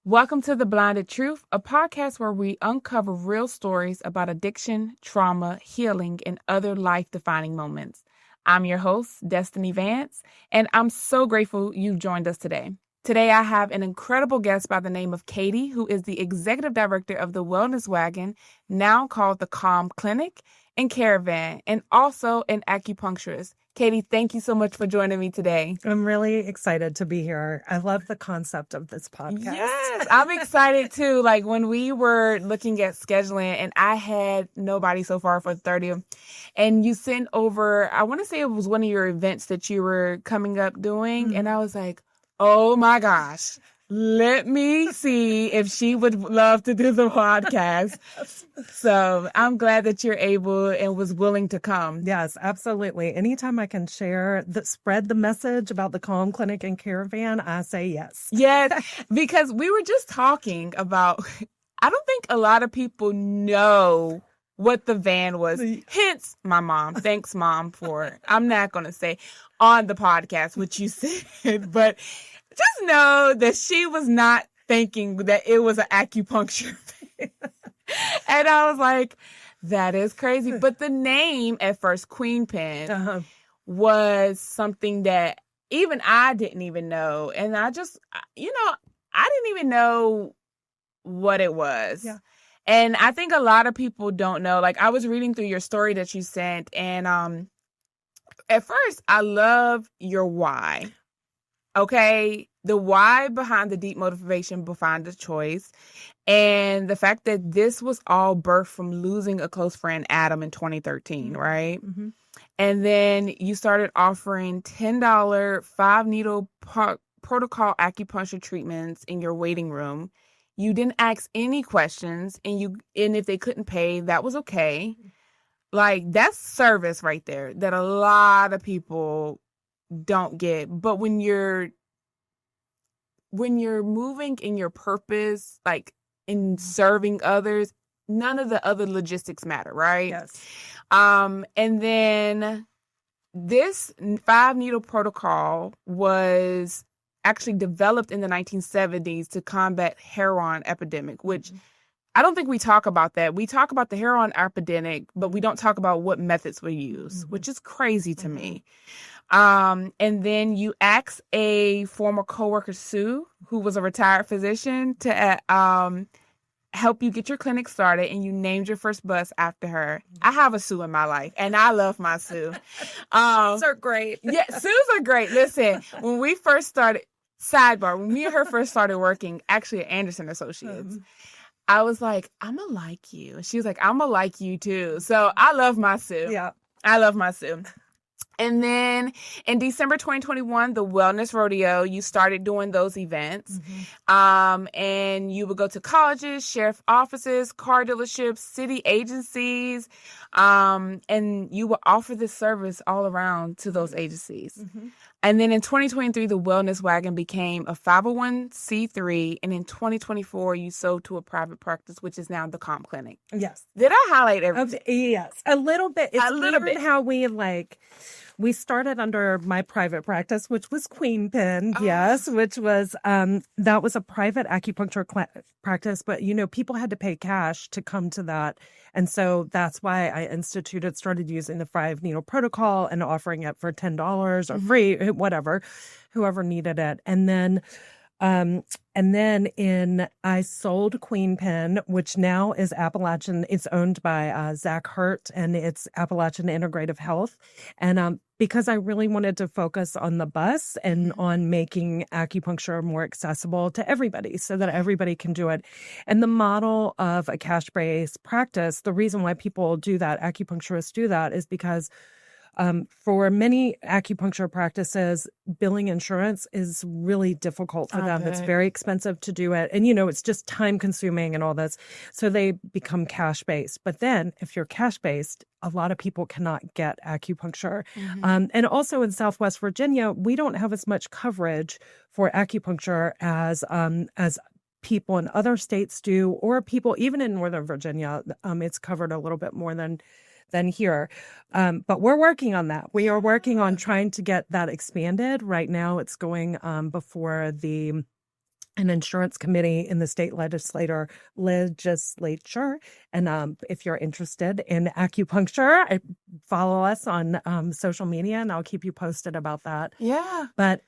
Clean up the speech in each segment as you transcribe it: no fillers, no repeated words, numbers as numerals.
Welcome to The Blinded Truth, a podcast where we uncover real stories about addiction, trauma, healing, and other life-defining moments. I'm your host, Destiny Vance, and I'm so grateful you joined us today. Today, I have an incredible guest by the name of Katie, who is the executive director of the Wellness Wagon, now called the Calm Clinic and Caravan, and also an acupuncturist. Katie, thank you so much for joining me today. I'm really excited to be here. I love the concept of this podcast. Yes, I'm excited too. Like when we were looking at scheduling and I had nobody so far for 30th, and you sent over, I want to say it was one of your events that you were coming up doing. And I was like, oh my gosh, let me see if she would love to do the podcast. So I'm glad that you're able and was willing to come. Yes, absolutely. Anytime I can spread the message about the Calm Clinic and Caravan, I say yes. Yes, because we were just talking about, I don't think a lot of people know what the van was. Hence, my mom. Thanks, Mom, for, I'm not going to say on the podcast what you said, but just know that she was not thinking that it was an acupuncture van. And I was like, that is crazy. But the name at first, Queen Pen, was something that even I didn't even know. And I just, I didn't even know what it was. Yeah. And I think a lot of people don't know. Like I was reading through your story that you sent, and at first I love your why. Okay, the why behind the deep motivation behind the choice, and the fact that this was all birthed from losing a close friend, Adam, in 2013, right? Mm-hmm. And then you started offering $10 5-needle protocol acupuncture treatments in your waiting room. You didn't ask any questions, and if they couldn't pay, that was okay. Like that's service right there that a lot of people don't get. But when you're moving in your purpose, like in serving others, none of the other logistics matter, right? Yes. And then this 5-needle protocol was actually developed in the 1970s to combat heroin epidemic, which I don't think we talk about that. We talk about the heroin epidemic, but we don't talk about what methods were used, which is crazy to me. And then you asked a former coworker, Sue, who was a retired physician, to help you get your clinic started, and you named your first bus after her. I have a Sue in my life, and I love my Sue. Sues are great. Yeah, Sues are great. Listen, when we first started, sidebar, when me and her first started working, actually at Anderson Associates, I was like, I'm going to like you. And she was like, I'm going to like you too. So I love my Sue. Yeah. I love my Sue. And then in December 2021, the Wellness Rodeo, you started doing those events. And you would go to colleges, sheriff offices, car dealerships, city agencies, and you would offer this service all around to those agencies. And then in 2023, the Wellness Wagon became a 501c3. And in 2024, you sold to a private practice, which is now the Calm Clinic. Yes. Did I highlight everything? Yes. A little bit. It's a little bit. How we started under my private practice, which was Queen Pen, yes, which was, that was a private acupuncture practice, but, people had to pay cash to come to that. And so that's why I started using the 5-needle protocol and offering it for $10 or free, whatever, whoever needed it. And then I sold Queen Pen, which now is Appalachian. It's owned by Zach Hurt, and it's Appalachian Integrative Health. And because I really wanted to focus on the bus and on making acupuncture more accessible to everybody so that everybody can do it. And the model of a cash-based practice, the reason why people do that, acupuncturists do that, is because for many acupuncture practices, billing insurance is really difficult for them. It's very expensive to do it. And, it's just time consuming and all this. So they become cash based. But then if you're cash based, a lot of people cannot get acupuncture. And also in Southwest Virginia, we don't have as much coverage for acupuncture as people in other states do, or people even in Northern Virginia. It's covered a little bit more than here. But we're working on that. We are working on trying to get that expanded. Right now it's going before the an insurance committee in the state legislature. And if you're interested in acupuncture, follow us on social media, and I'll keep you posted about that. Yeah. But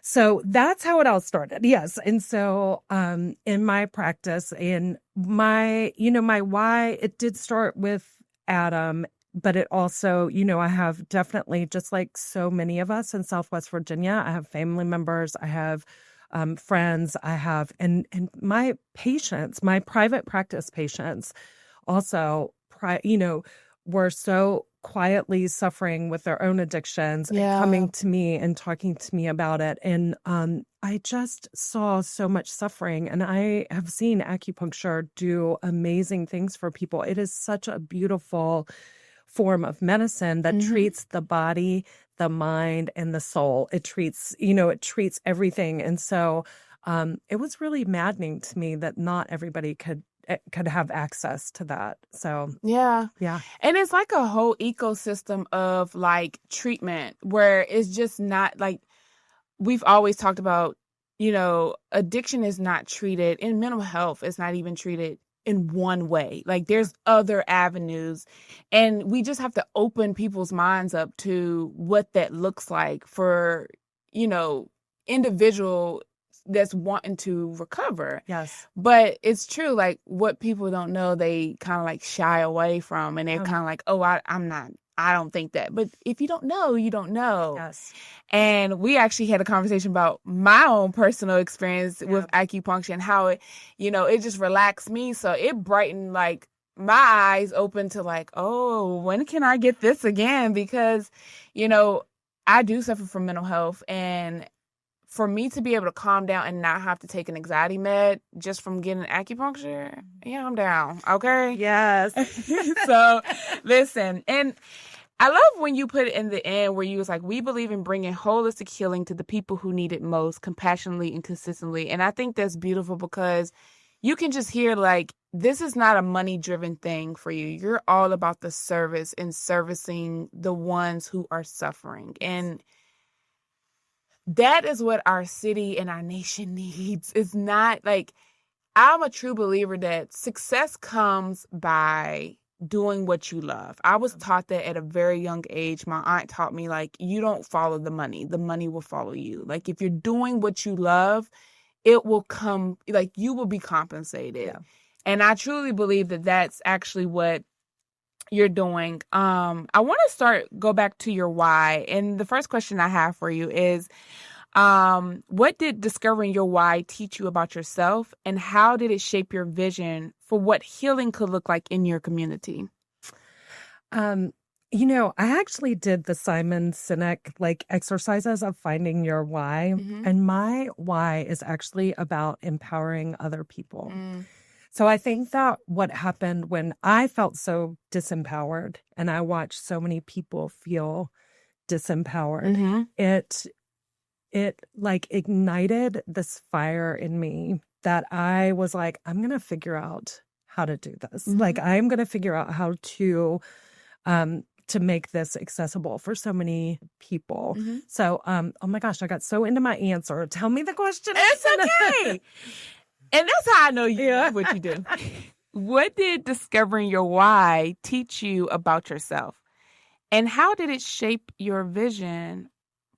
so that's how it all started. Yes. And so in my practice, in my why, it did start with Adam. But it also, I have definitely, just like so many of us in Southwest Virginia, I have family members, I have friends, I have, and my patients, my private practice patients also, were so quietly suffering with their own addictions and coming to me and talking to me about it. And I just saw so much suffering, and I have seen acupuncture do amazing things for people. It is such a beautiful form of medicine that treats the body, the mind, and the soul. It treats everything. And so it was really maddening to me that not everybody could have access to that. So yeah. And it's like a whole ecosystem of like treatment where it's just not like, we've always talked about, addiction is not treated in mental health. It's not even treated in one way. Like there's other avenues, and we just have to open people's minds up to what that looks like for, individual that's wanting to recover. Yes. But it's true. Like what people don't know, they kind of like shy away from, and they're kind of like, oh, I don't think that. But if you don't know, you don't know. Yes. And we actually had a conversation about my own personal experience with acupuncture and how it, it just relaxed me. So it brightened like my eyes open to like, oh, when can I get this again? Because, I do suffer from mental health, and for me to be able to calm down and not have to take an anxiety med just from getting acupuncture, yeah, I'm down. Okay. Yes. So listen, and I love when you put it in the end where you was like, we believe in bringing holistic healing to the people who need it most, compassionately and consistently. And I think that's beautiful because you can just hear like, this is not a money-driven thing for you. You're all about the service and servicing the ones who are suffering. And that is what our city and our nation needs. It's not like, I'm a true believer that success comes by doing what you love. I was taught that at a very young age. My aunt taught me, like, you don't follow the money will follow you. Like, if you're doing what you love, it will come, like, you will be compensated. Yeah. And I truly believe that that's actually what you're doing. I want to go back to your why. And the first question I have for you is, what did discovering your why teach you about yourself, and how did it shape your vision for what healing could look like in your community? I actually did the Simon Sinek exercises of finding your why. Mm-hmm. And my why is actually about empowering other people. Mm. So I think that what happened when I felt so disempowered and I watched so many people feel disempowered, mm-hmm. it ignited this fire in me that I was like, I'm going to figure out how to do this. Mm-hmm. I'm going to figure out how to make this accessible for so many people. Mm-hmm. So, oh my gosh, I got so into my answer. Tell me the question. It's okay. And that's how I know what you do. What did discovering your why teach you about yourself? And how did it shape your vision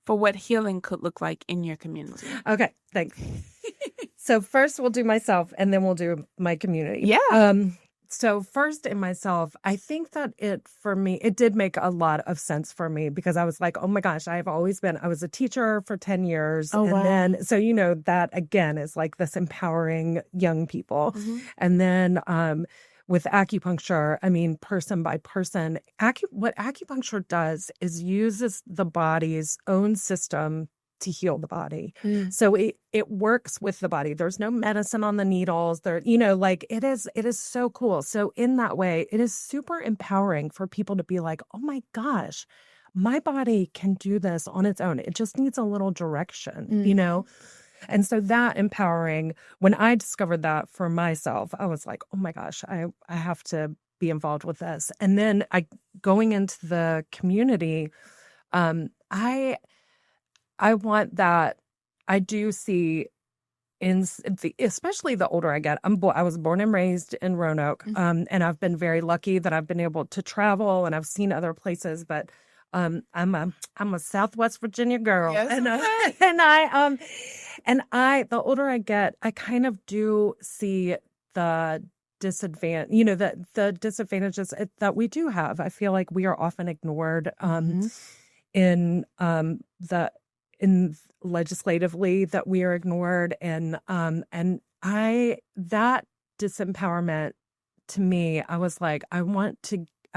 for what healing could look like in your community? Okay, thanks. So first we'll do myself, and then we'll do my community. Yeah. So first in myself, I think that it did make a lot of sense for me, because I was like, oh my gosh, I was a teacher for 10 years. Oh, wow. Then, so, that again is like this empowering young people. Mm-hmm. And then, with acupuncture, I mean, person by person, what acupuncture does is uses the body's own system to heal the body. Mm. So it works with the body. There's no medicine on the needles. It is so cool. So in that way, it is super empowering for people to be like, oh my gosh, my body can do this on its own. It just needs a little direction, And so that empowering, when I discovered that for myself, I was like, oh my gosh, I have to be involved with this. And then going into the community, I want that. I do see especially the older I get. I was born and raised in Roanoke, and I've been very lucky that I've been able to travel and I've seen other places. But I'm a Southwest Virginia girl, Yes, and okay. the older I get, I kind of do see the the disadvantages that we do have. I feel like we are often ignored in the in legislatively, that we are ignored, and I that disempowerment, to me, I was like, I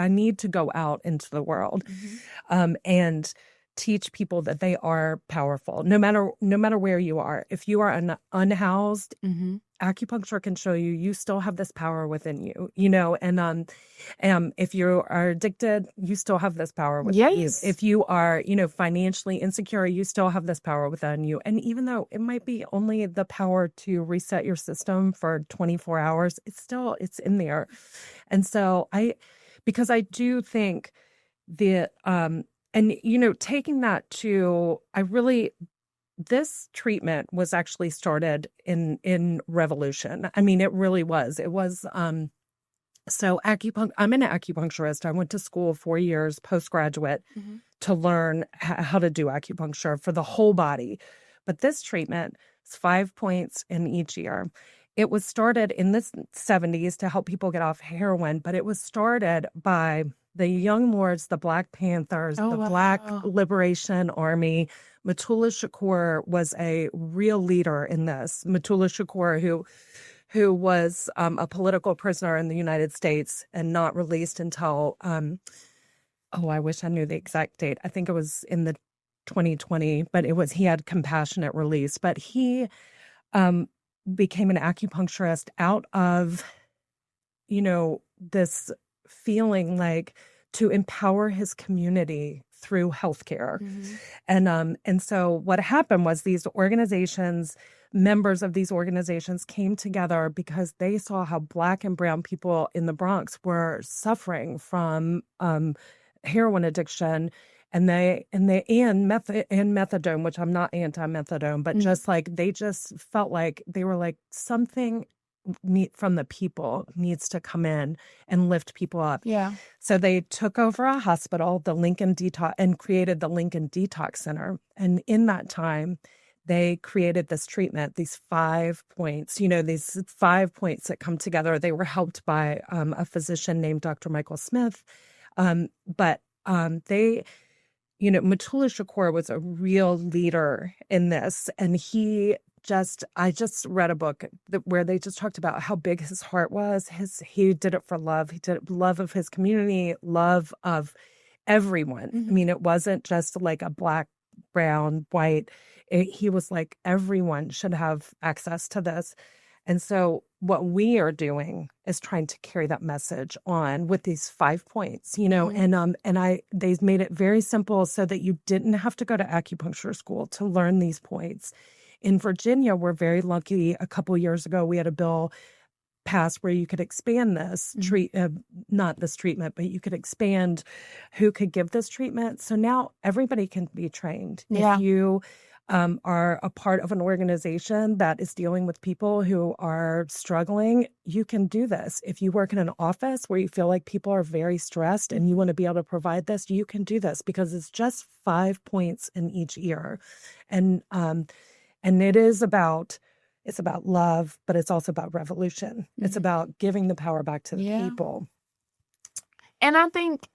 need to go out into the world and teach people that they are powerful, no matter where you are. If you are unhoused, acupuncture can show you still have this power within you, and if you are addicted, you still have this power within you. Yes. If you are, financially insecure, you still have this power within you. And even though it might be only the power to reset your system for 24 hours, it's in there. And so because I do think that, taking that to, this treatment was actually started in Revolution. I mean, it really was. It was, so I'm an acupuncturist. I went to school 4 years postgraduate to learn how to do acupuncture for the whole body. But this treatment is 5 points in each ear. It was started in the 70s to help people get off heroin, but it was started by the Young Lords, the Black Panthers, the Black Liberation Army. Matula Shakur was a real leader in this. Matula Shakur, who was a political prisoner in the United States and not released until, I wish I knew the exact date. I think it was in the 2020, but he had compassionate release. But he became an acupuncturist out of, this feeling like to empower his community through healthcare. And so what happened was members of these organizations came together because they saw how Black and brown people in the Bronx were suffering from heroin addiction and methadone, which I'm not anti-methadone, but just like they just felt like they were like something from the people needs to come in and lift people up. Yeah. So they took over a hospital, the Lincoln Detox, and created the Lincoln Detox Center. And in that time, they created this treatment, these 5 points, these 5 points that come together. They were helped by a physician named Dr. Michael Smith. But Matula Shakur was a real leader in this. And I just read a book where they just talked about how big his heart was. He did it for love. He did it love of his community, love of everyone. I mean, it wasn't just like a Black, brown, white. He was like, everyone should have access to this. And so what we are doing is trying to carry that message on with these 5 points, they've made it very simple so that you didn't have to go to acupuncture school to learn these points. In Virginia, we're very lucky. A couple of years ago, we had a bill passed where you could expand this not this treatment, but you could expand who could give this treatment. So now everybody can be trained. Yeah. If you are a part of an organization that is dealing with people who are struggling, you can do this. If you work in an office where you feel like people are very stressed and you want to be able to provide this, you can do this because it's just 5 points in each ear. And it's about love, but it's also about revolution. It's about giving the power back to the people. And I think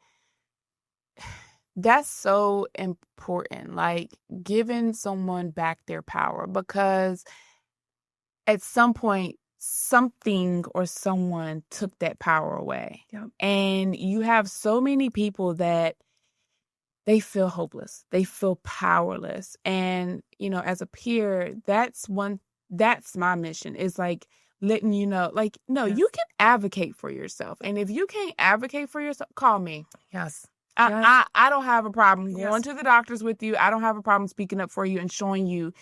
that's so important, like giving someone back their power, because at some point, something or someone took that power away. Yep. And you have so many people that they feel hopeless. They feel powerless. And, as a peer, that's my mission, is like letting you know, like, no, you can advocate for yourself. And if you can't advocate for yourself, call me. Yes. I don't have a problem going to the doctors with you. I don't have a problem speaking up for you and showing you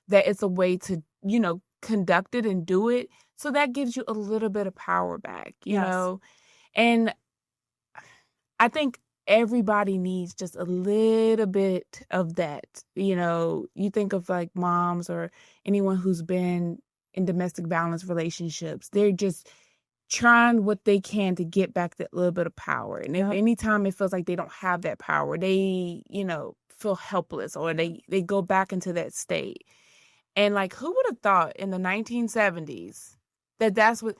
that it's a way to, conduct it and do it. So that gives you a little bit of power back, you know? And I think everybody needs just a little bit of that. You think of like moms or anyone who's been in domestic violence relationships. They're just trying what they can to get back that little bit of power. And if anytime it feels like they don't have that power, they, feel helpless, or they go back into that state. And like, who would have thought in the 1970s that's what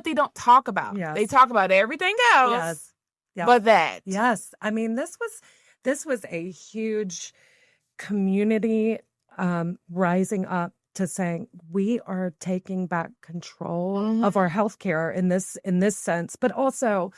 they don't talk about. Yes. They talk about everything else. Yes. Yep. But that. Yes. I mean, this was a huge community rising up to saying we are taking back control of our healthcare in this sense. But also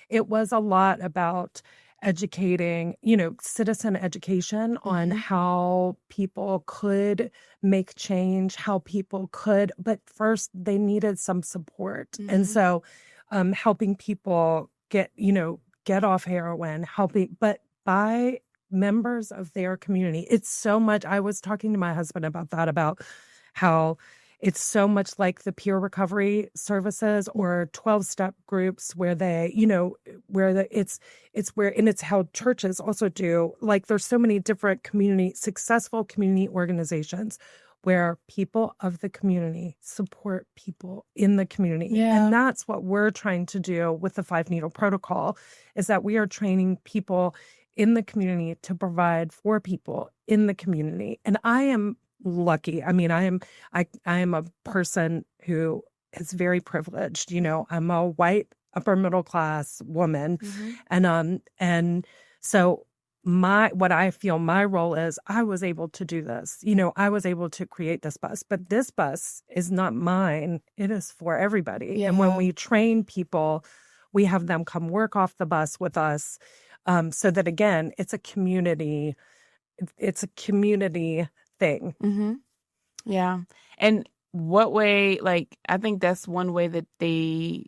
it was a lot about educating, citizen education on how people could make change, how people could, but first they needed some support. And so helping people get off heroin, but by members of their community. It's so much. I was talking to my husband about that, about how it's so much like the peer recovery services or 12-step groups where they, it's how churches also do. Like there's so many different successful community organizations where people of the community support people in the community. Yeah. And that's what we're trying to do with the 5-Needle Protocol, is that we are training people in the community to provide for people in the community. And I am lucky. I mean, I am a person who is very privileged. I'm a white upper middle class woman. And so what I feel my role is, I was able to do this. I was able to create this bus, but this bus is not mine. It is for everybody. Yeah. And when we train people, we have them come work off the bus with us. So that again, it's a community thing. Yeah. And what way, I think that's one way that they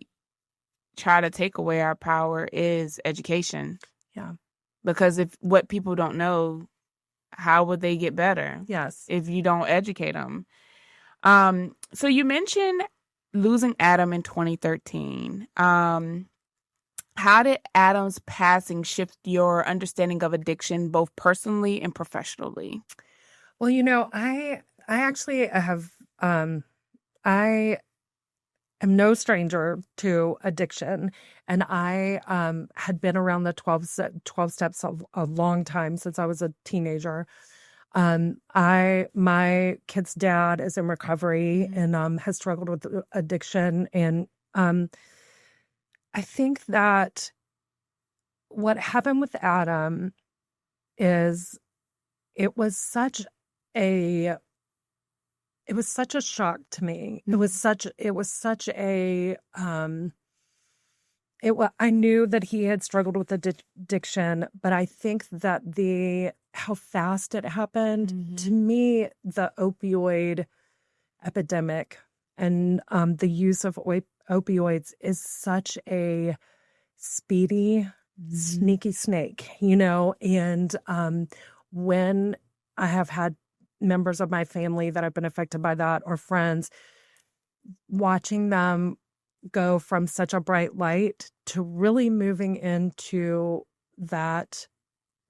try to take away our power is education. Yeah. Because if what people don't know, how would they get better? Yes. If you don't educate them. So you mentioned losing Adam in 2013. How did Adam's passing shift your understanding of addiction, both personally and professionally? Well, I actually have, I am no stranger to addiction. And I had been around the 12 steps a long time, since I was a teenager. My kid's dad is in recovery and has struggled with addiction. And I think that what happened with Adam is it was such a shock to me. I knew that he had struggled with addiction, but I think that how fast it happened, to me, the opioid epidemic and the use of opioids is such a speedy, sneaky snake, and when I have had members of my family that have been affected by that, or friends, watching them go from such a bright light to really moving into that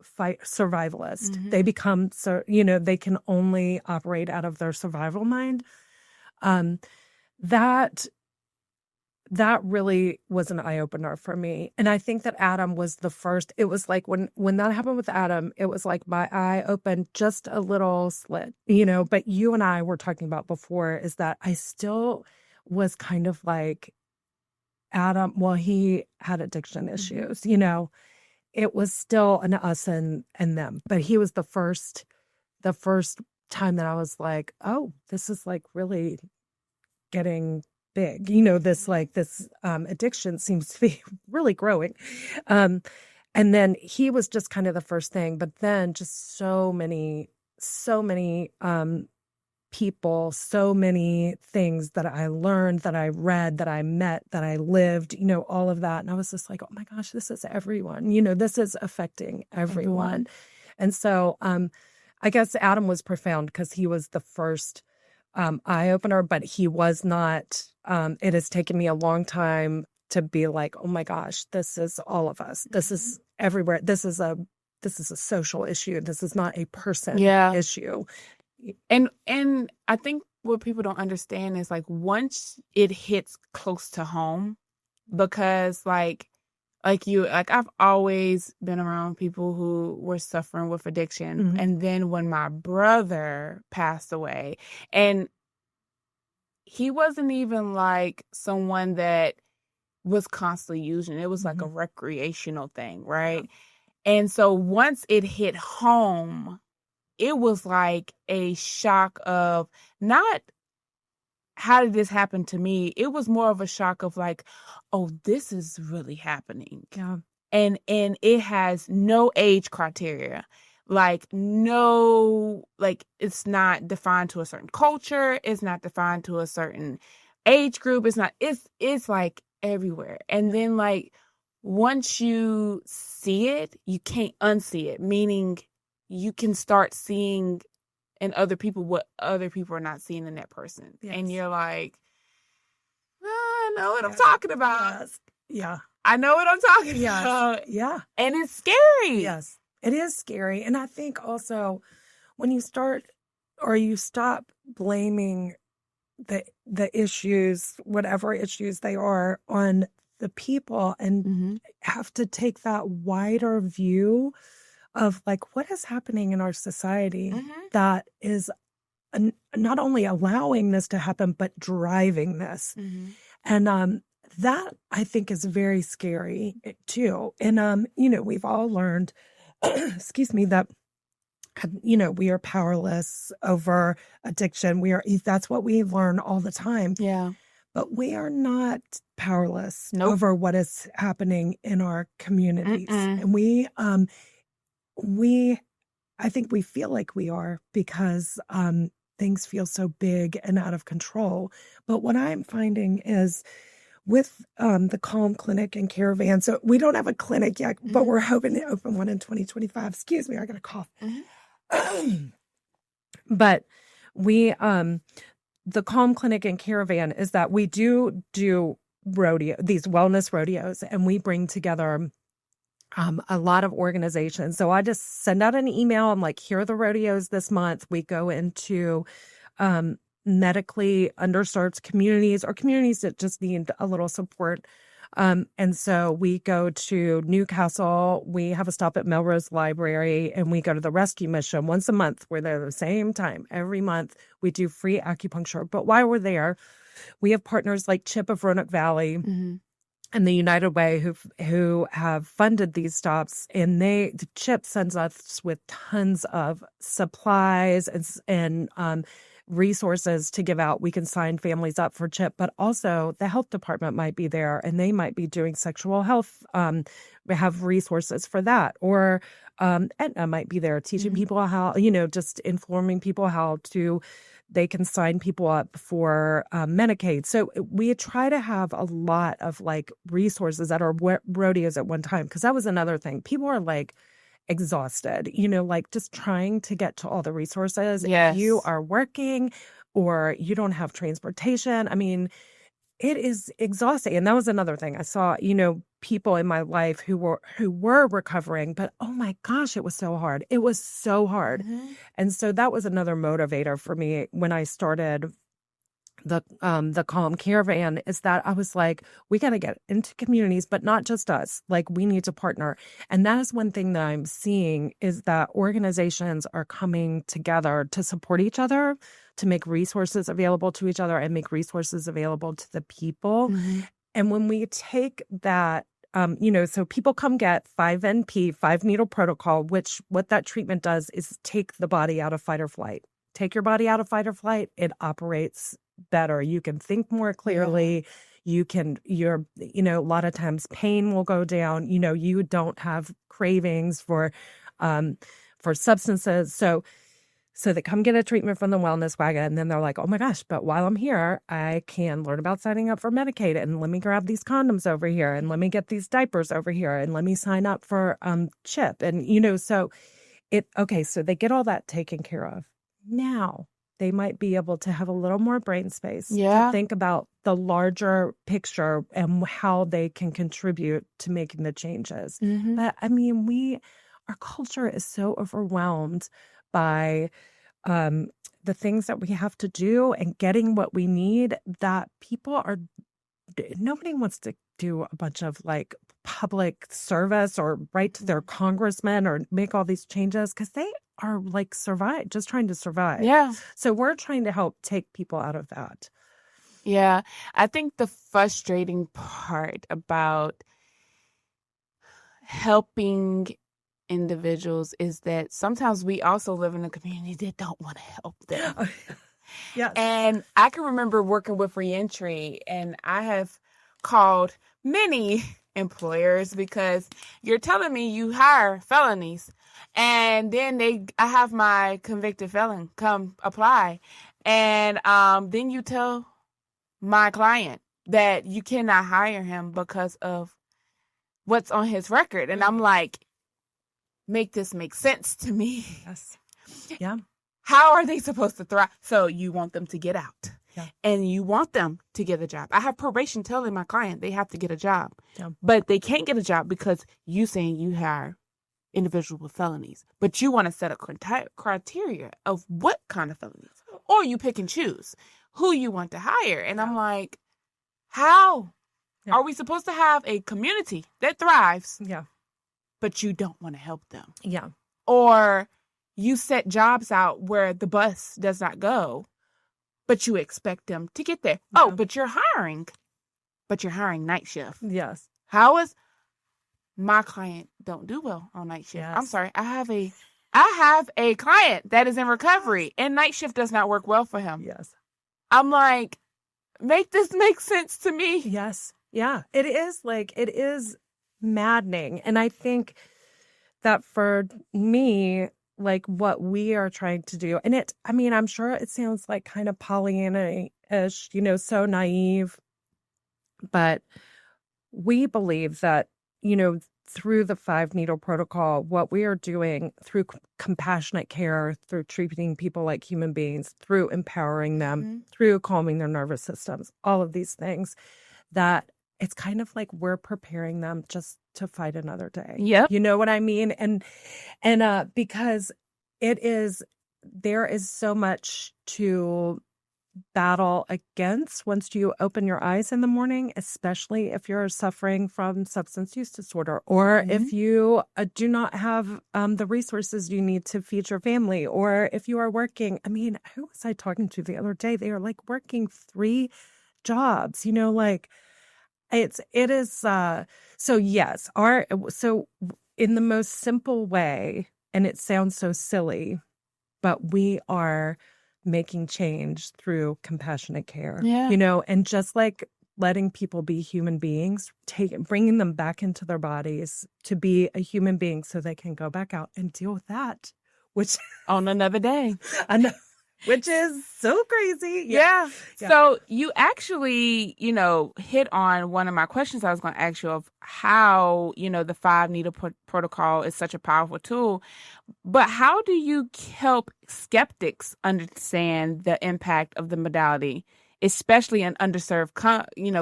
fight survivalist. They become they can only operate out of their survival mind. That really was an eye-opener for me. And I think that Adam was the first. It was like when that happened with Adam, it was like my eye opened just a little slit, but you and I were talking about before is that I still was kind of like, Adam, well, he had addiction issues, it was still an us and them, but he was the first time that I was like, oh, this is like really getting big, this addiction seems to be really growing. And then he was just kind of the first thing, but then just so many people, so many things that I learned, that I read, that I met, that I lived, all of that. And I was just like, oh my gosh, this is everyone, this is affecting everyone. And so I guess Adam was profound because he was the first eye opener, but he was not, it has taken me a long time to be like, oh my gosh, this is all of us. This is everywhere. This is a social issue. This is not a person issue. And I think what people don't understand is like once it hits close to home, because like I've always been around people who were suffering with addiction. Mhm. And then when my brother passed away, and he wasn't even like someone that was constantly using it. It was like a recreational thing, right? And so once it hit home, it was like a shock of not how did this happen to me? It was more of a shock of like, oh, this is really happening. Yeah. And it has no age criteria. Like no, like it's not defined to a certain culture, it's not defined to a certain age group, it's like everywhere. And then like once you see it, you can't unsee it, meaning you can start seeing in other people what other people are not seeing in that person. Yes. And you're like, I know what I'm talking about. Yes. Yeah. I know what I'm talking Yes. about. Yeah. And it's scary. Yes. It is scary. And I think also when you start or you stop blaming the issues, whatever issues they are, on the people and have to take that wider view of like what is happening in our society that is not only allowing this to happen, but driving this. And that I think is very scary too. And, we've all learned, excuse me, that, we are powerless over addiction. That's what we learn all the time. Yeah. But we are not powerless Nope. over what is happening in our communities. And I think we feel like we are because things feel so big and out of control. But what I'm finding is with the Calm Clinic and Caravan, so we don't have a clinic yet, but we're hoping to open one in 2025. Excuse me, I got a cough. But we, the Calm Clinic and Caravan is that we do these wellness rodeos, and we bring together a lot of organizations. So I just send out an email. I'm like, here are the rodeos this month. We go into medically underserved communities or communities that just need a little support. And so we go to Newcastle. We have a stop at Melrose Library, and we go to the Rescue Mission once a month. We're there the same time every month. We do free acupuncture. But while we're there, we have partners like Chip of Roanoke Valley and the United Way who have funded these stops, and the Chip sends us with tons of supplies and resources to give out. We can sign families up for CHIP, but also the health department might be there and they might be doing sexual health. We have resources for that. Or Aetna might be there teaching people how, just informing people how they can sign people up for Medicaid. So we try to have a lot of like resources at our rodeos at one time, because that was another thing. People are like exhausted, like just trying to get to all the resources. Yes. If you are working or you don't have transportation, I mean, it is exhausting. And that was another thing. I saw, people in my life who were recovering, but oh my gosh, it was so hard. It was so hard. And so that was another motivator for me when I started the Calm Caravan, is that I was like, we got to get into communities, but not just us. Like, we need to partner. And that is one thing that I'm seeing, is that organizations are coming together to support each other, to make resources available to each other and make resources available to the people. And when we take that, so people come get 5-NP, 5-needle protocol, which what that treatment does is take the body out of fight or flight. Take your body out of fight or flight, it operates better. You can think more clearly. You can, a lot of times pain will go down. You don't have cravings for substances. So they come get a treatment from the Wellness Wagon, and then they're like, oh my gosh, but while I'm here, I can learn about signing up for Medicaid, and let me grab these condoms over here, and let me get these diapers over here, and let me sign up for CHIP. And, so they get all that taken care of. Now they might be able to have a little more brain space to think about the larger picture and how they can contribute to making the changes. But I mean, our culture is so overwhelmed by the things that we have to do and getting what we need, that nobody wants to do a bunch of like public service or write to their congressman or make all these changes because they are like just trying to survive. Yeah. So we're trying to help take people out of that. Yeah. I think the frustrating part about helping individuals is that sometimes we also live in a community that don't want to help them. Yes. And I can remember working with reentry, and I have called many employers because you're telling me you hire felonies, and then I have my convicted felon come apply, and then you tell my client that you cannot hire him because of what's on his record. And I'm like, make this make sense to me. Yes. Yeah. How are they supposed to thrive? So you want them to get out. Yeah. And you want them to get a job. I have probation telling my client they have to get a job. Yeah. But they can't get a job because you saying you hire individuals with felonies. But you want to set a criteria of what kind of felonies. Or you pick and choose who you want to hire. And I'm like, how are we supposed to have a community that thrives? Yeah. But you don't want to help them. Yeah. Or you set jobs out where the bus does not go, but you expect them to get there. Yeah. Oh, but you're hiring night shift. Yes. How is my client don't do well on night shift? Yes. I'm sorry. I have a client that is in recovery and night shift does not work well for him. Yes. I'm like, make this make sense to me. Yes. Yeah. It is maddening. And I think that for me, like what we are trying to do, and I'm sure it sounds like kind of Pollyanna-ish, so naive, but we believe that, through the 5-needle protocol, what we are doing through compassionate care, through treating people like human beings, through empowering them, through calming their nervous systems, all of these things, that it's kind of like we're preparing them just to fight another day. Yeah. You know what I mean? And because there is so much to battle against once you open your eyes in the morning, especially if you're suffering from substance use disorder, or if you do not have the resources you need to feed your family, or if you are working. I mean, who was I talking to the other day? They are like working 3 jobs, it is, so yes, so in the most simple way, and it sounds so silly, but we are making change through compassionate care, and just like letting people be human beings, bringing them back into their bodies to be a human being so they can go back out and deal with that, which on another day. I know. Which is so crazy. Yeah. So you actually, hit on one of my questions I was going to ask you of how, the 5-needle protocol is such a powerful tool. But how do you help skeptics understand the impact of the modality, especially in underserved,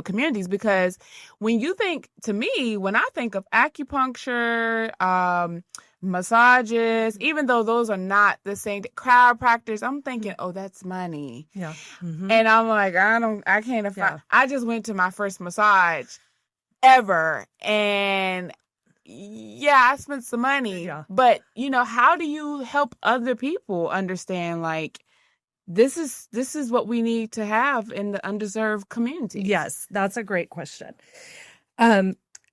communities? Because when I think of acupuncture, massages, even though those are not the same, chiropractors, I'm thinking, oh, that's money. Yeah. And I'm like, I can't afford. I just went to my first massage ever, and I spent some money. Yeah. But how do you help other people understand, like, this is what we need to have in the underserved community? Yes, that's a great question.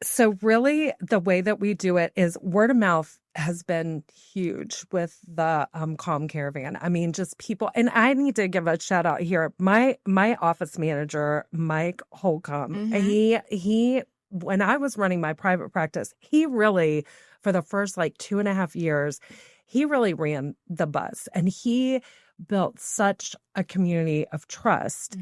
So really the way that we do it is word of mouth has been huge with the Calm Caravan. I mean, just people, and I need to give a shout out here. My office manager, Mike Holcomb, he when I was running my private practice, he really, for the first 2.5 years, he really ran the bus, and he built such a community of trust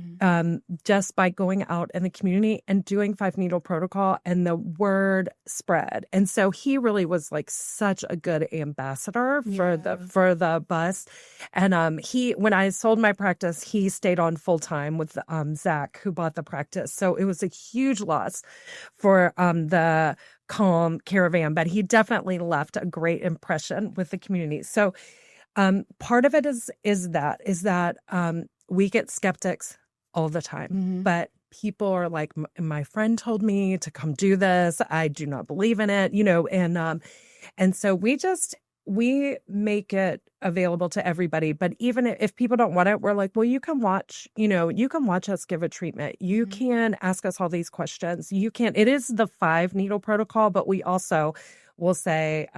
just by going out in the community and doing 5-needle protocol, and the word spread. And so he really was such a good ambassador for the bus. And when I sold my practice, he stayed on full time with Zach, who bought the practice. So it was a huge loss for the Calm Caravan, but he definitely left a great impression with the community. So Part of it is that we get skeptics all the time, but people are like, my friend told me to come do this. I do not believe in it, and so we make it available to everybody. But even if people don't want it, we're like, well, you can watch us give a treatment. You can ask us all these questions. It is the 5 needle protocol, but we also will say,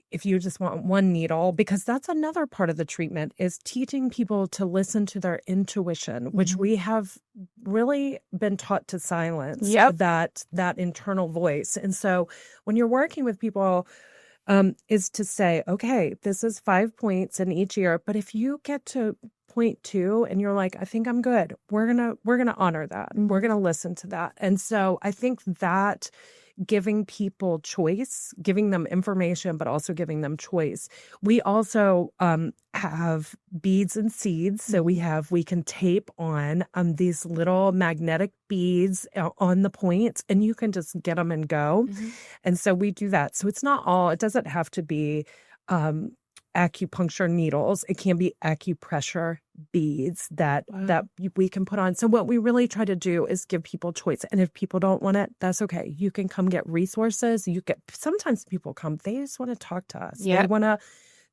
if you just want 1 needle, because that's another part of the treatment, is teaching people to listen to their intuition, which we have really been taught to silence that internal voice. And so when you're working with people, is to say, okay, this is 5 points in each ear, but if you get to point 2 and you're like, I think I'm good, we're gonna honor that. We're gonna listen to that. And so I think that giving people choice, giving them information, but also giving them choice. We also have beads and seeds. So we can tape on these little magnetic beads on the points, and you can just get them and go. And so we do that. So it doesn't have to be acupuncture needles. It can be acupressure beads that we can put on. So what we really try to do is give people choice. And if people don't want it, that's okay. You can come get resources. Sometimes people come, they just want to talk to us. They want to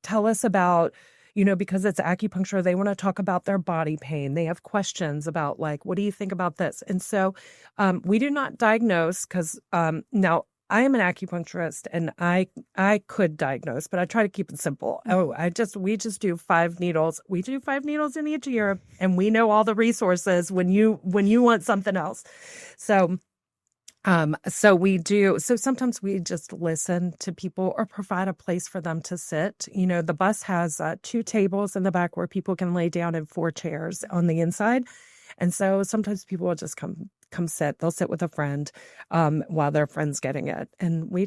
tell us about, because it's acupuncture, they want to talk about their body pain. They have questions about like, what do you think about this? And so we do not diagnose because now I am an acupuncturist and I could diagnose, but I try to keep it simple. We just do 5 needles. We do 5 needles in each ear, and we know all the resources when you want something else. So we do. So sometimes we just listen to people or provide a place for them to sit. The bus has 2 tables in the back where people can lay down and 4 chairs on the inside. And so sometimes people will just come sit. They'll sit with a friend while their friend's getting it. And we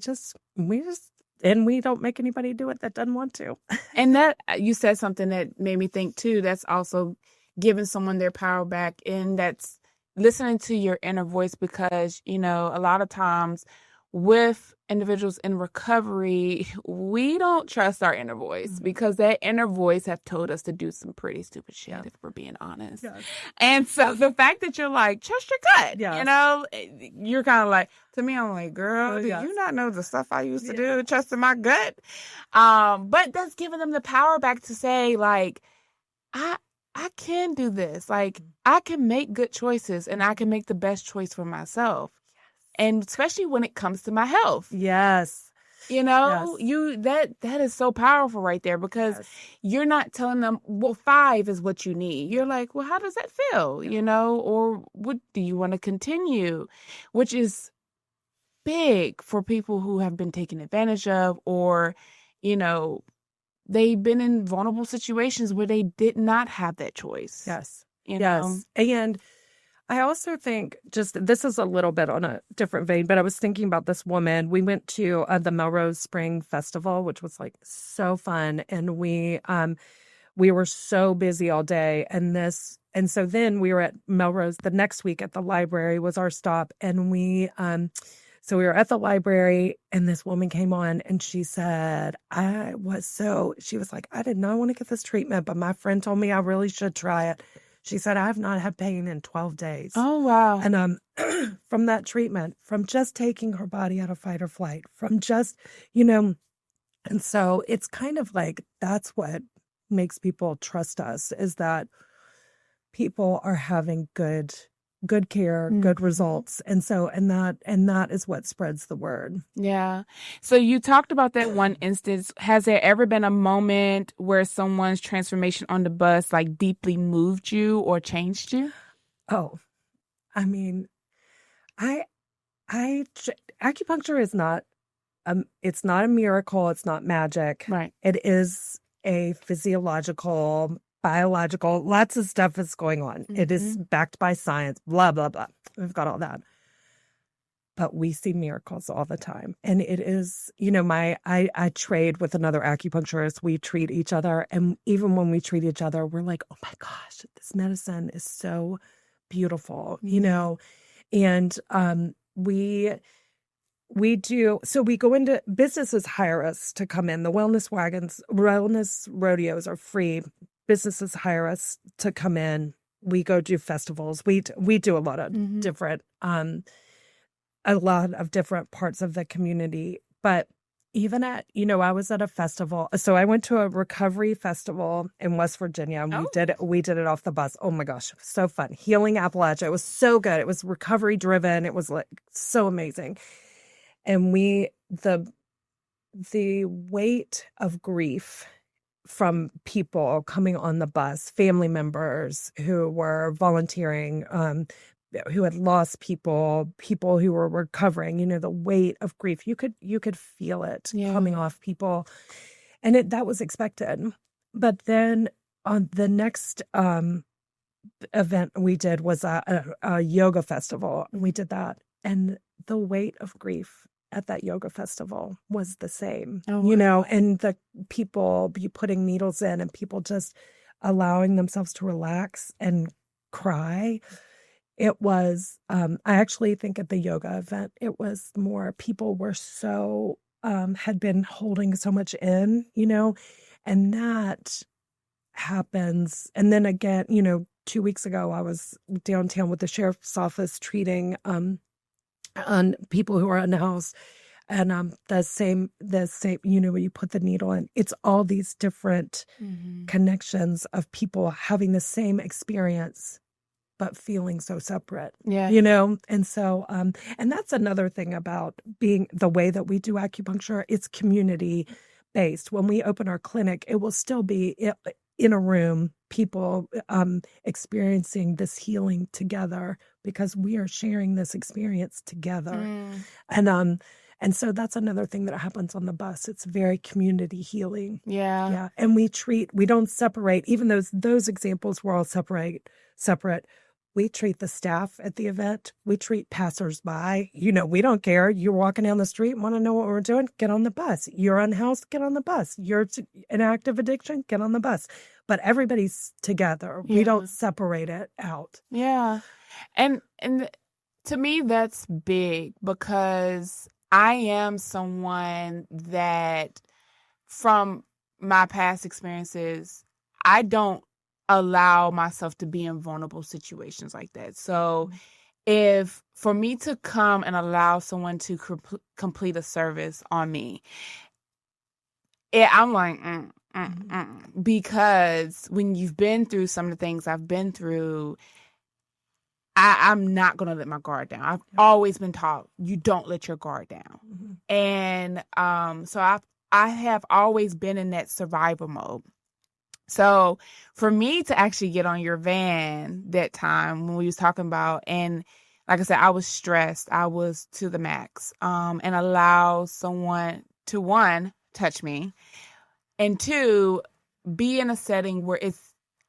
don't make anybody do it that doesn't want to. And that you said something that made me think too. That's also giving someone their power back, and that's listening to your inner voice, because, a lot of times with individuals in recovery, we don't trust our inner voice because that inner voice have told us to do some pretty stupid shit, if we're being honest. And so the fact that you're like, trust your gut, you're kind of like, to me, I'm like, girl, do you not know the stuff I used to do, trusting my gut? But that's giving them the power back to say, like, I can do this. Like, I can make good choices, and I can make the best choice for myself. And especially when it comes to my health. Yes. That is so powerful right there, because you're not telling them, well, 5 is what you need. You're like, well, how does that feel? Or what do you want to continue? Which is big for people who have been taken advantage of, or, they've been in vulnerable situations where they did not have that choice. Yes. Yes. And I also think, this is a little bit on a different vein, but I was thinking about this woman. We went to the Melrose Spring Festival, which was like so fun. And we were so busy all day. And so then we were at Melrose the next week at the library was our stop. And so we were at the library, and this woman came on, and she said, she was like, I did not want to get this treatment, but my friend told me I really should try it. She said, I have not had pain in 12 days. Oh, wow. And from that treatment, from just taking her body out of fight or flight, from just, and so it's kind of like, that's what makes people trust us, is that people are having good care, good results. And so, and that is what spreads the word. Yeah. So you talked about that one instance. Has there ever been a moment where someone's transformation on the bus like deeply moved you or changed you? Oh, I mean, acupuncture is not, it's not a miracle. It's not magic. Right. It is a physiological, biological, lots of stuff is going on. It is backed by science, blah, blah, blah. We've got all that. But we see miracles all the time. And it is, I trade with another acupuncturist. We treat each other. And even when we treat each other, we're like, oh my gosh, this medicine is so beautiful, And we go into businesses hire us to come in. The wellness rodeos are free. Businesses hire us to come in. We go do festivals. We do a lot of different parts of the community. But even I was at a festival. So I went to a recovery festival in West Virginia, and we did it off the bus. Oh my gosh, so fun. Healing Appalachia. It was so good. It was recovery driven. It was like so amazing. And the weight of grief from people coming on the bus, family members who were volunteering, who had lost people who were recovering, the weight of grief, you could feel it coming off people. And that was expected. But then on the next event we did was a yoga festival, and we did that. And the weight of grief at that yoga festival was the same, and the people be putting needles in and people just allowing themselves to relax and cry. It was, I actually think at the yoga event, it was more people were so, had been holding so much in, and that happens. And then again, 2 weeks ago, I was downtown with the sheriff's office treating on people who are unhoused, and the same, when you put the needle in, it's all these different connections of people having the same experience but feeling so separate. And so and that's another thing about being the way that we do acupuncture. It's community based. When we open our clinic, it will still be in a room, people experiencing this healing together, because we are sharing this experience together. And so that's another thing that happens on the bus. It's very community healing. Yeah. And we don't separate, even those examples were all separate. We treat the staff at the event. We treat passersby. We don't care. You're walking down the street, want to know what we're doing? Get on the bus. You're unhoused, get on the bus. You're in active addiction, get on the bus. But everybody's together. We don't separate it out. Yeah. And to me, that's big, because I am someone that, from my past experiences, I don't allow myself to be in vulnerable situations like that. So if for me to come and allow someone to complete a service on me, I'm like, because when you've been through some of the things I've been through, I'm not going to let my guard down. I've always been taught you don't let your guard down. And so I have always been in that survival mode. So for me to actually get on your van that time when we was talking about, and like I said, I was stressed, I was to the max, and allow someone to, one, touch me, and two, be in a setting where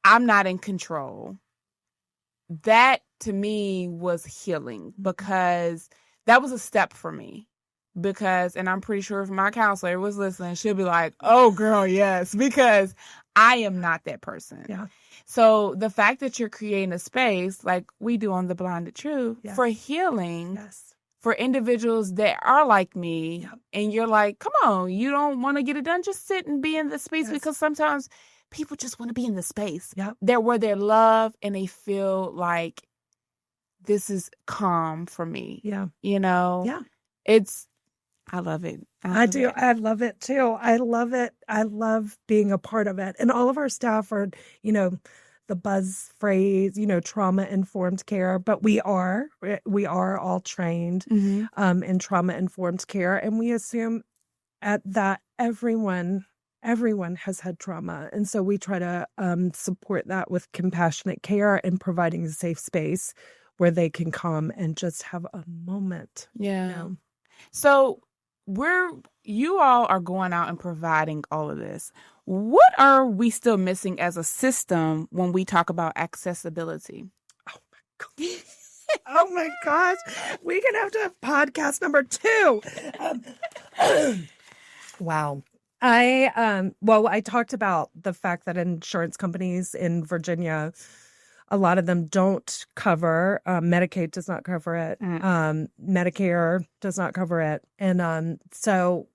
I'm not in control. That to me was healing, because that was a step for me. And I'm pretty sure if my counselor was listening, she'll be like, oh girl, yes, because I am not that person. Yeah. So the fact that you're creating a space like we do on The Blinded Truth for healing, for individuals that are like me, and you're like, come on, you don't want to get it done, just sit and be in the space, because sometimes people just want to be in the space. They're where they're loved and they feel like this is calm for me. I love it. I do. I love it too. I love it. I love being a part of it. And all of our staff are, the buzz phrase, trauma-informed care, but we are all trained in trauma-informed care. And we assume that everyone has had trauma. And so we try to support that with compassionate care and providing a safe space where they can come and just have a moment. So you all are going out and providing all of this. What are we still missing as a system when we talk about accessibility? Oh my gosh. We're going to have podcast number 2. Wow. I talked about the fact that insurance companies in Virginia A lot of them don't cover. Medicaid does not cover it. Medicare does not cover it. And so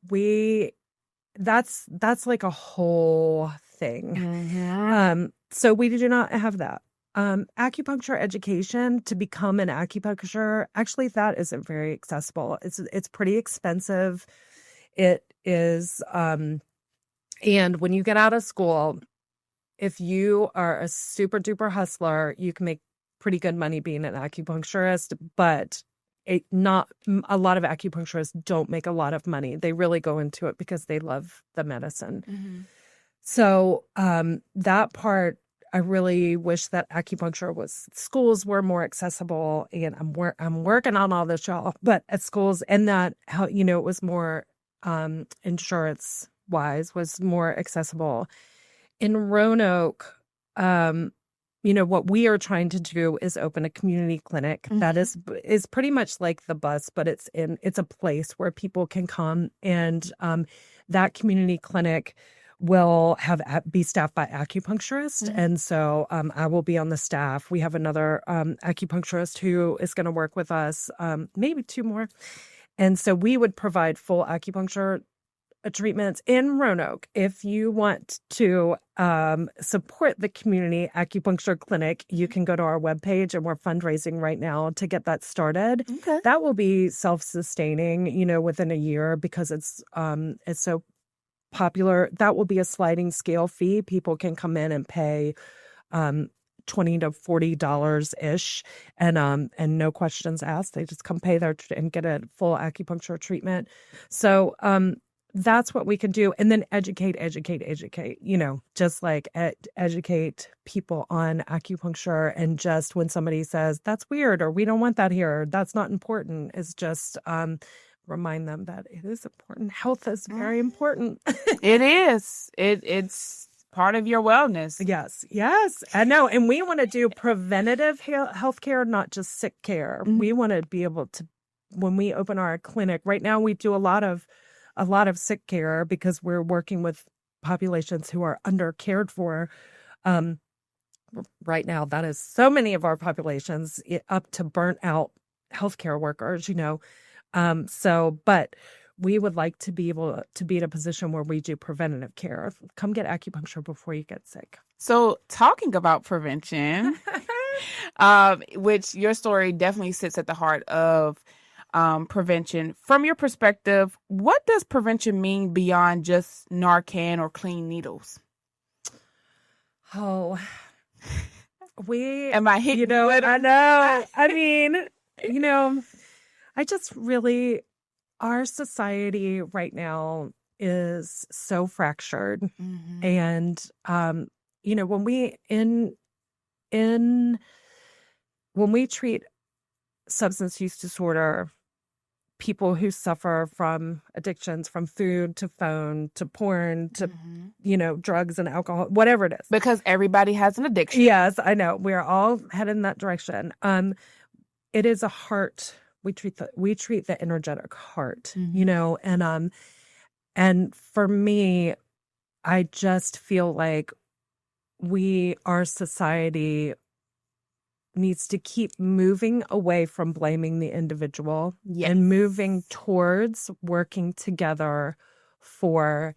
that's like a whole thing. So we do not have that. Acupuncture education to become an acupuncturist, actually, that isn't very accessible. It's pretty expensive. It is, and when you get out of school, if you are a super duper hustler, you can make pretty good money being an acupuncturist, but not a lot of acupuncturists don't make a lot of money. They really go into it because they love the medicine. So that part, I really wish that schools were more accessible, and I'm working on all this, y'all. But at schools, and that it was more insurance wise was more accessible. In Roanoke, what we are trying to do is open a community clinic that is pretty much like the bus, but it's a place where people can come, and that community clinic will be staffed by acupuncturists. And so I will be on the staff. We have another acupuncturist who is going to work with us, maybe two more. And so we would provide full acupuncture treatments in Roanoke. If you want to support the community acupuncture clinic, you can go to our webpage, and we're fundraising right now to get that started. Okay. That will be self-sustaining, within a year, because it's so popular. That will be a sliding scale fee. People can come in and pay $20 to $40 ish, and no questions asked. They just come pay and get a full acupuncture treatment. So that's what we can do. And then educate, just like educate people on acupuncture. And just when somebody says that's weird, or we don't want that here, or that's not important, is just remind them that it is important. Health is very important. It is. It's part of your wellness. Yes. I know. And we want to do preventative health care, not just sick care. We want to be able to, when we open our clinic, right now we do a lot of sick care because we're working with populations who are under cared for. Right now, that is so many of our populations, up to burnt out healthcare workers, but we would like to be able to be in a position where we do preventative care. Come get acupuncture before you get sick. So talking about prevention, which your story definitely sits at the heart of prevention. From your perspective, what does prevention mean beyond just Narcan or clean needles? Oh, am I hitting I know. I mean, I just really, our society right now is so fractured. And, when we treat substance use disorder, people who suffer from addictions, from food to phone to porn to, drugs and alcohol, whatever it is. Because everybody has an addiction. Yes, I know. We're all headed in that direction. It is a heart. We treat the energetic heart, and for me, I just feel like our society needs to keep moving away from blaming the individual and moving towards working together for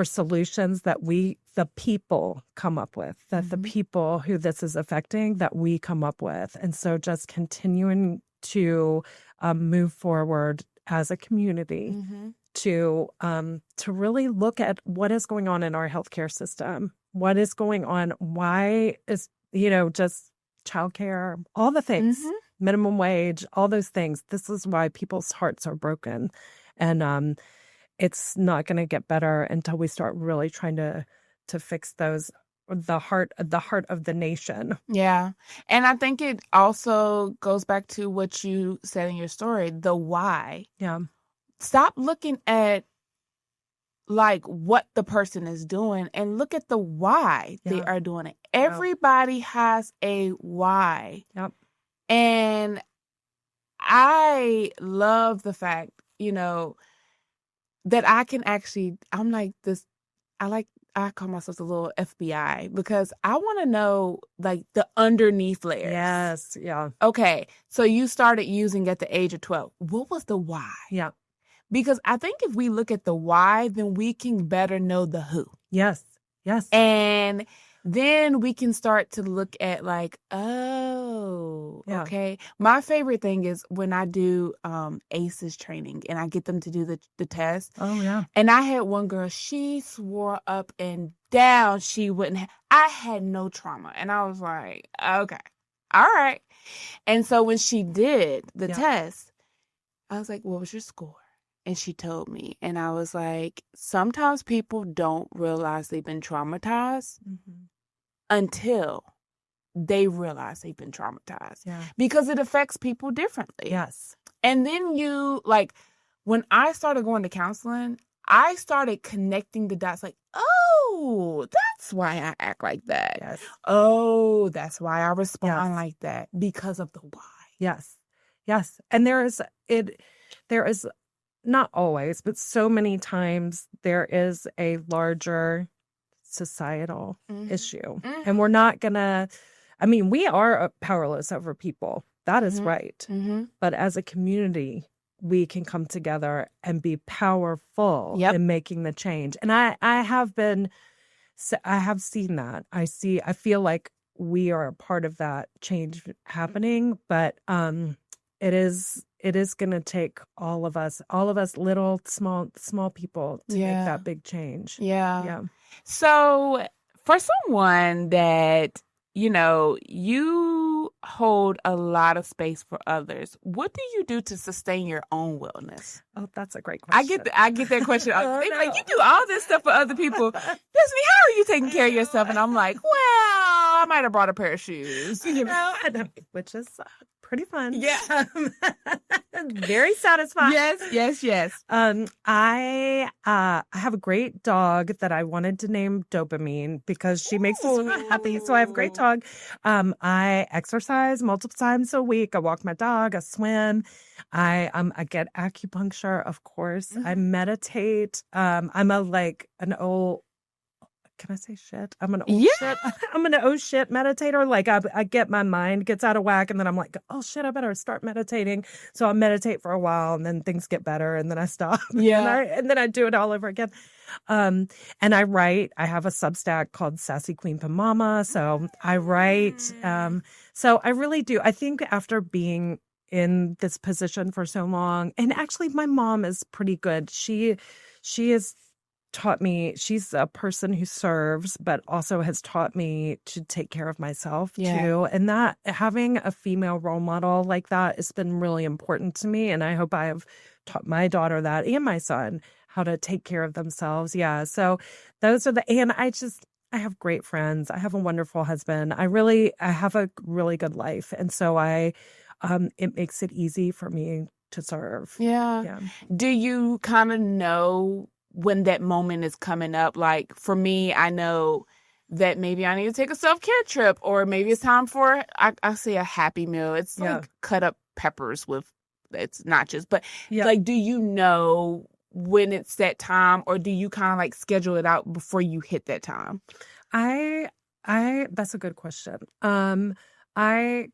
solutions that the people come up with, that the people who this is affecting, that we come up with. And so just continuing to move forward as a community to really look at what is going on in our healthcare system, what is going on, why is, just childcare, all the things, minimum wage, all those things. This is why people's hearts are broken. And it's not going to get better until we start really trying to fix those, the heart of the nation. Yeah. And I think it also goes back to what you said in your story, the why. Yeah. Stop looking at like what the person is doing and look at the why they are doing it. Everybody has a why. Yep. And I love the fact, that I can actually, I'm like this, I I call myself a little FBI because I want to know like the underneath layers. Yes. Yeah. Okay. So you started using at the age of 12. What was the why? Yeah. Because I think if we look at the why, then we can better know the who. Yes. Yes. And then we can start to look at like, oh, Yeah. okay. My favorite thing is when I do ACEs training and I get them to do the test. Oh, yeah. And I had one girl, she swore up and down she wouldn't I had no trauma. And I was like, okay, all right. And so when she did the test, I was like, what was your score? And she told me, and I was like, sometimes people don't realize they've been traumatized until they realize they've been traumatized because it affects people differently. Yes. And then you, like, when I started going to counseling, I started connecting the dots like, oh, that's why I act like that. Yes. Oh, that's why I respond like that because of the why. Yes. Yes. And there is not always, but so many times there is a larger societal issue. And we're not gonna, I mean, we are powerless over people. That is right. But as a community, we can come together and be powerful in making the change. And I have seen that. I feel like we are a part of that change happening, but it is going to take all of us little small people to make that big change. Yeah. So for someone that, you hold a lot of space for others, what do you do to sustain your own wellness? Oh, that's a great question. I get that question. They're like, you do all this stuff for other people. Destiny, how are you taking care of yourself? And I'm like, well, I might have brought a pair of shoes. Which is pretty fun. Yeah. Very satisfying. Yes. I have a great dog that I wanted to name Dopamine because she makes us happy. So I have a great dog. I exercise multiple times a week. I walk my dog. I swim. I get acupuncture, of course. I meditate. I'm an old. Can I say shit? I'm an old shit. I'm an oh shit meditator. Like I get my mind gets out of whack and then I'm like, oh shit, I better start meditating. So I meditate for a while and then things get better and then I stop. And then I do it all over again. And I write. I have a Substack called Sassy Queen Mama. So I write. So I really do. I think after being in this position for so long, and actually my mom is pretty good. She is taught me, she's a person who serves, but also has taught me to take care of myself too. And that having a female role model like that has been really important to me. And I hope I have taught my daughter that and my son how to take care of themselves. Yeah. So those are and I have great friends. I have a wonderful husband. I have a really good life. And so it makes it easy for me to serve. Yeah. Do you kind of know when that moment is coming up? Like for me, I know that maybe I need to take a self-care trip, or maybe it's time for, I say a happy meal. It's like cut up peppers with, it's nachos, but like, do you know when it's that time, or do you kind of like schedule it out before you hit that time? That's a good question.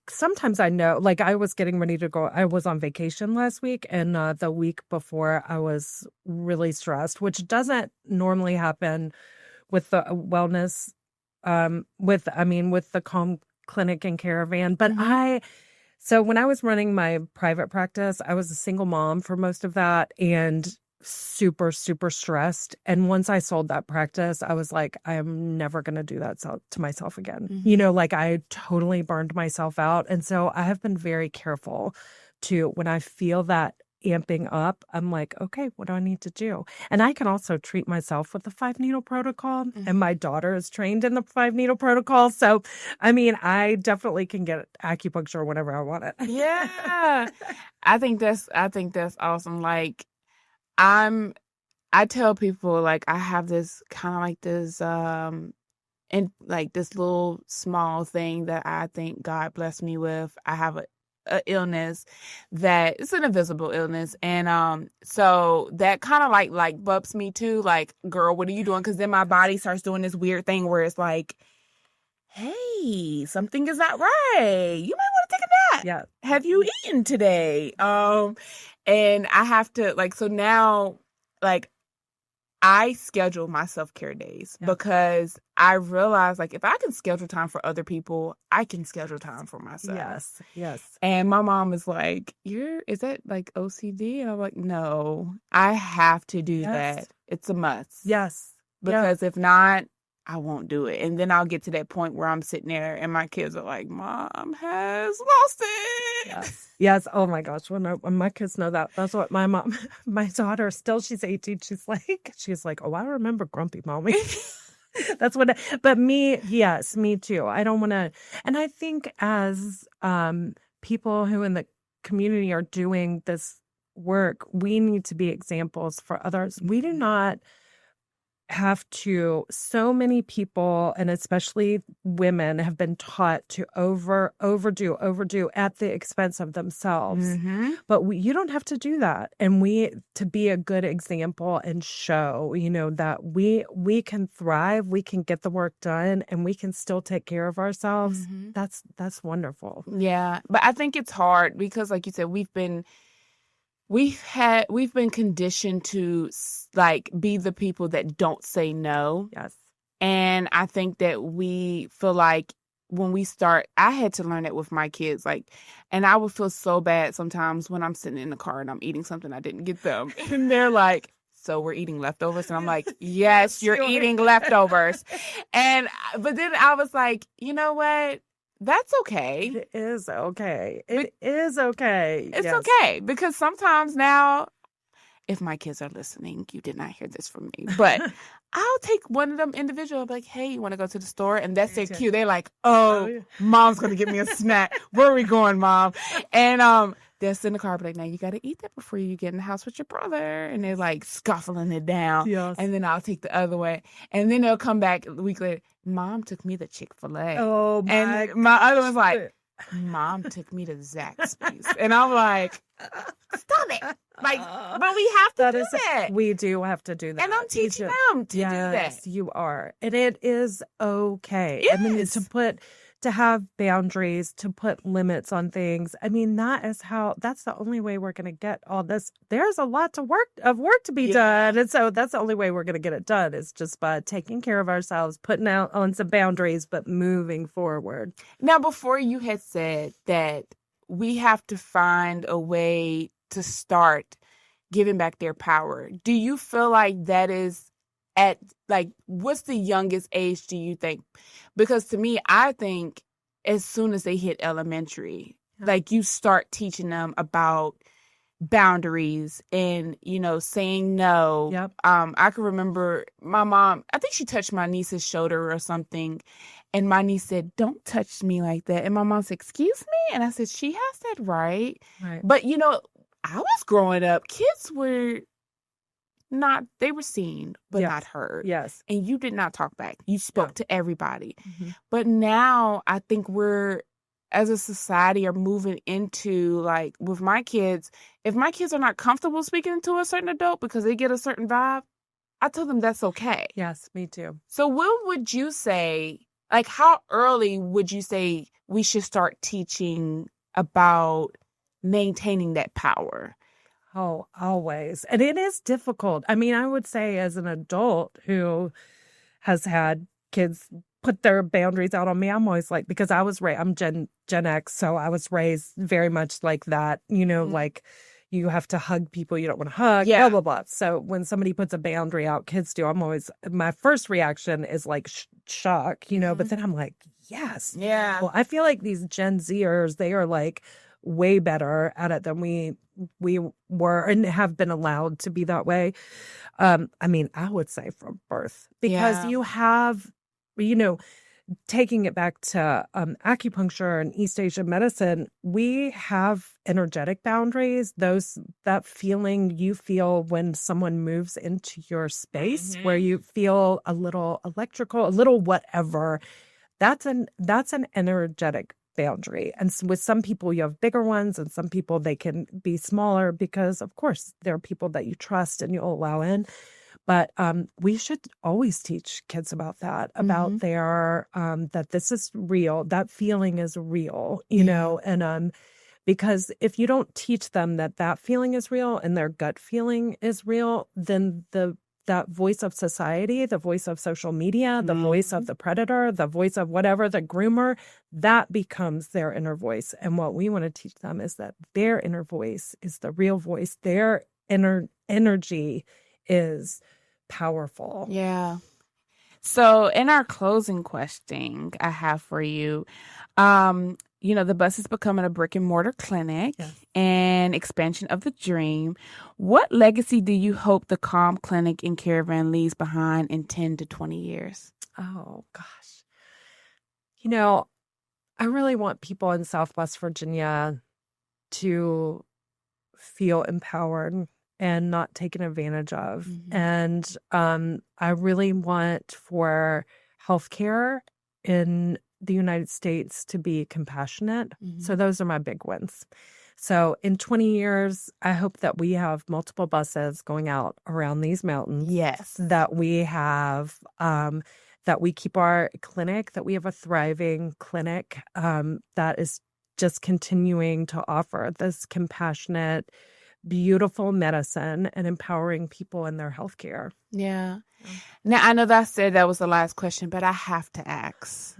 Sometimes I know, like I was getting ready to go. I was on vacation last week, and the week before I was really stressed, which doesn't normally happen with the wellness, with the Calm Clinic and Caravan. But so when I was running my private practice, I was a single mom for most of that and super, super stressed. And once I sold that practice, I was like, I am never going to do that to myself again. Like I totally burned myself out. And so I have been very careful to, when I feel that amping up, I'm like, okay, what do I need to do? And I can also treat myself with the 5-needle protocol. And my daughter is trained in the 5-needle protocol. So, I mean, I definitely can get acupuncture whenever I want it. Yeah. I think that's awesome. Like, I tell people, like, I have this kind of like this, and like this little small thing that I think God blessed me with. I have an illness that it's an invisible illness. And so that kind of like bumps me too. Like, girl, what are you doing? Because then my body starts doing this weird thing where it's like, hey, something is not right. You might want to take a nap. Yeah. Have you eaten today? And I have to so now I schedule my self-care days because I realize if I can schedule time for other people, I can schedule time for myself. Yes. Yes. And my mom is like, is that OCD? And I'm like, no, I have to do that. It's a must. Yes. Because if not, I won't do it. And then I'll get to that point where I'm sitting there and my kids are like, Mom has lost it. Yes. Oh my gosh. When my kids know that, that's what my daughter she's 18. She's like, oh, I remember grumpy mommy. That's what, but me too. I don't want to. And I think as people who in the community are doing this work, we need to be examples for others. We do not have to. So many people, and especially women, have been taught to overdo at the expense of themselves. Mm-hmm. But you don't have to do that. And to be a good example and show, that we can thrive, we can get the work done, and we can still take care of ourselves. Mm-hmm. That's wonderful. Yeah. But I think it's hard because, like you said, we've been conditioned to be the people that don't say no. Yes. And I think that we feel like when we start, I had to learn that with my kids, and I would feel so bad sometimes when I'm sitting in the car and I'm eating something I didn't get them. And they're like, so we're eating leftovers? And I'm like, yes, you're eating leftovers. But then I was like, you know what? That's okay. It is okay. It is okay. It's okay. Because sometimes now, if my kids are listening, you did not hear this from me, but I'll take one of them individual, like, hey, you want to go to the store? And that's their cue. They're like, oh, Mom's going to give me a snack. Where are we going, Mom? And they'll sit in the car, be like, now you got to eat that before you get in the house with your brother. And they're like scuffling it down. Yes. And then I'll take the other way. And then they'll come back a week later. Mom took me to Chick-fil-A. Oh, and my other one's like, Mom took me to Zaxby's. And I'm like, stop it. But we have to do that. We do have to do that. And I'm teaching them to do that. Yes, you are. And it is okay. Yes. I mean, to have boundaries, to put limits on things. I mean, that's the only way we're going to get all this. There's a lot of work to be done. And so that's the only way we're going to get it done is just by taking care of ourselves, putting out on some boundaries, but moving forward. Now, before you had said that we have to find a way to start giving back their power. Do you feel like that is at what's the youngest age do you think? Because to me, I think as soon as they hit elementary, you start teaching them about boundaries and, saying no. Yep. I can remember my mom, I think she touched my niece's shoulder or something. And my niece said, don't touch me like that. And my mom said, excuse me? And I said, she has that right. But, I was growing up, kids were they were seen, but not heard. Yes. And you did not talk back. You spoke to everybody. Mm-hmm. But now I think we're, as a society, are moving into with my kids, if my kids are not comfortable speaking to a certain adult because they get a certain vibe, I tell them that's okay. Yes, me too. So when would you say, how early would you say we should start teaching about maintaining that power? Oh, always. And it is difficult. I mean, I would say as an adult who has had kids put their boundaries out on me, I'm always because I was raised, I'm Gen X, so I was raised very much like that, you have to hug people you don't want to hug, blah, blah, blah. So when somebody puts a boundary out, kids do, my first reaction is shock, but then I'm like, yes. Yeah. Well, I feel like these Gen Zers, they are way better at it than we were and have been allowed to be that way. I mean, I would say from birth, because you have, taking it back to acupuncture and East Asian medicine, we have energetic boundaries. That feeling you feel when someone moves into your space, where you feel a little electrical, a little whatever. That's an energetic boundary. And with some people, you have bigger ones, and some people, they can be smaller because, of course, there are people that you trust and you'll allow in. But we should always teach kids about that, about their, that this is real, that feeling is real, you know, and because if you don't teach them that that feeling is real and their gut feeling is real, then that voice of society, the voice of social media, the voice of the predator, the voice of whatever, the groomer, that becomes their inner voice. And what we want to teach them is that their inner voice is the real voice. Their inner energy is powerful. Yeah. So in our closing question I have for you, you know, the bus is becoming a brick and mortar clinic and expansion of the dream. What legacy do you hope the Calm Clinic and Caravan leaves behind in 10 to 20 years? Oh, gosh. You know, I really want people in South West Virginia to feel empowered and not taken advantage of. And I really want for healthcare in the United States to be compassionate. So those are my big ones. So in 20 years, I hope that we have multiple buses going out around these mountains. Yes. That we have, that we keep our clinic, that we have a thriving clinic that is just continuing to offer this compassionate, beautiful medicine and empowering people in their healthcare. Yeah. Now, I know that I said that was the last question, but I have to ask.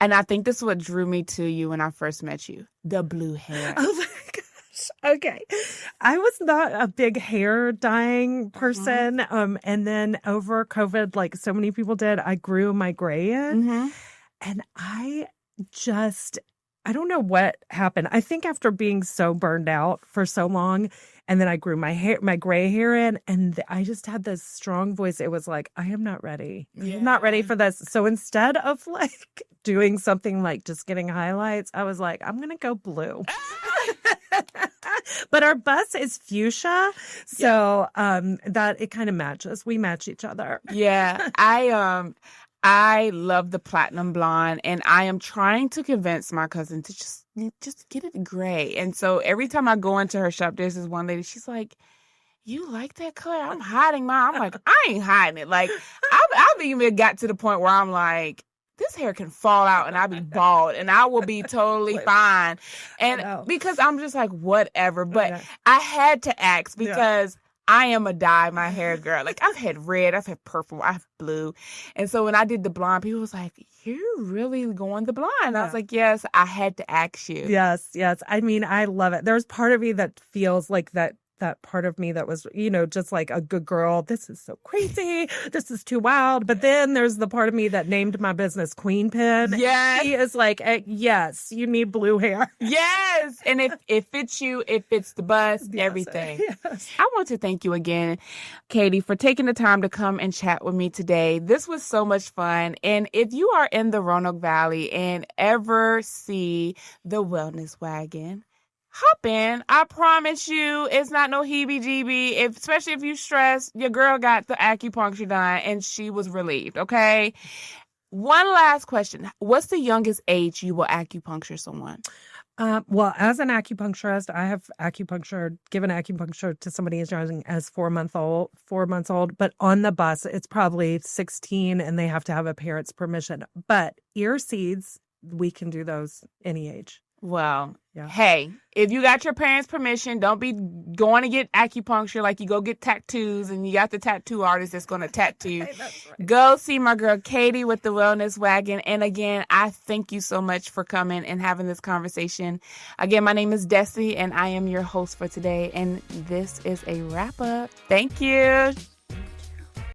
And I think this is what drew me to you when I first met you, the blue hair. Oh my gosh. Okay. I was not a big hair dyeing person. And then over COVID, like so many people did, I grew my gray in. And I don't know what happened. I think after being so burned out for so long, and then I grew my gray hair in, and I just had this strong voice. It was like, I am not ready. I'm not ready for this. So instead of like doing something like just getting highlights, I was like, I'm going to go blue. But our bus is fuchsia, so that it kind of matches. We match each other. Yeah, I love the platinum blonde, and I am trying to convince my cousin to just get it gray. And so every time I go into her shop, there's this one lady, she's like, you like that color? I'm hiding mine. I'm like, I ain't hiding it. Like, I've even got to the point where I'm like, this hair can fall out and I'll be bald and I will be totally fine. And because I'm just like, whatever. But I had to ask because I am a dye my hair girl. Like, I've had red, I've had purple, I've blue. And so when I did the blonde, people was like, you're really going the blonde. I was like, yes, I had to ask you. Yes. I mean, I love it. There's part of me that feels like that part of me that was, you know, just like a good girl. This is so crazy. This is too wild. But then there's the part of me that named my business Queen Pen. Yes. He is like, yes, you need blue hair. Yes. And if it fits you, it fits the bus, everything. Yes. I want to thank you again, Katie, for taking the time to come and chat with me today. This was so much fun. And if you are in the Roanoke Valley and ever see the Wellness Wagon, hop in. I promise you, it's not no heebie-jeebie. Especially if you stressed, your girl got the acupuncture done and she was relieved, okay? One last question. What's the youngest age you will acupuncture someone? Well, as an acupuncturist, I have given acupuncture to somebody as young as 4 months old. But on the bus, it's probably 16 and they have to have a parent's permission. But ear seeds, we can do those any age. Well, hey, if you got your parents' permission, don't be going to get acupuncture like you go get tattoos and you got the tattoo artist that's going to tattoo you. That's right. Go see my girl Katie with the Wellness Wagon. And again, I thank you so much for coming and having this conversation. Again, my name is Desi and I am your host for today. And this is a wrap up. Thank you.